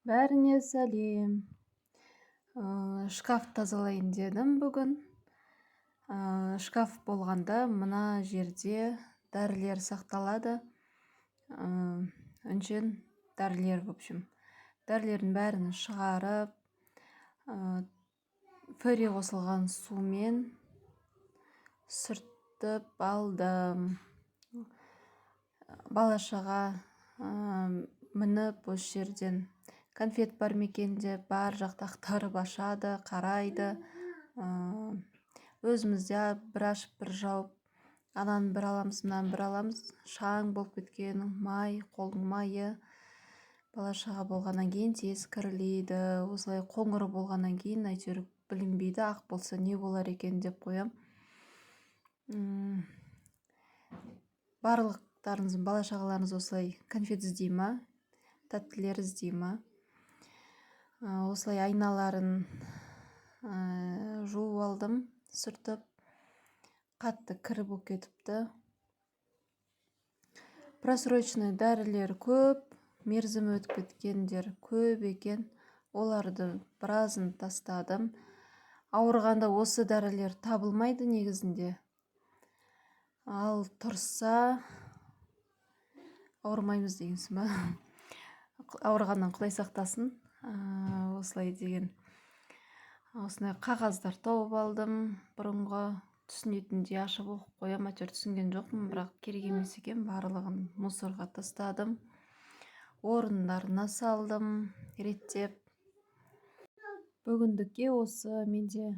Бәріне сәлем. Шкаф тазалайын дедім бүгін. Шкаф болғанда мына жерде дәрілер сақталады. Үнчен дәрілер, в общем. Дәрілердің бәрін шығарып, фери қосылған сумен сүртіп алдым. Балашаға мініп осы жерден конфет бар ма екен деп бар жақты ақтарып ашады, қарайды. Өзімізде бір ашып бір жауып, ананы бір аламыз, мынаны бір аламыз. Шаң болып кеткен май, қолдың майы балашаға болғаннан кейін тез кірлейді. Осылай қоңыр болғаннан кейін әйтеуір білінбейді, ақ болса не болар екен деп қоям. Барлықтарыңыз, балашағаларыңыз осылай конфет іздей ма, тәттілер іздей ма? Осылай айналарын жуып алдым, сүртіп, қатты кір болып кетіпті. Просроченный дәрілер көп, мерзімі өтіп кеткендер көп екен. Оларды біразын тастадым. Ауырғанда осы дәрілер табылмайды негізінде. Ал тұрса ауырмаймыз дегенсің ба? Ауырғаннан Құдай сақтасын. Осылай деген. Осындай қағаздар тауып алдым. Бұрынғы түсінетіндей ашып оқып қоям. Әйтеуір түсінген жоқпын, бірақ керек емес екен. Барлығын мусорға тастадым. Орындарына салдым, реттеп. Бүгіндікке осы. Менде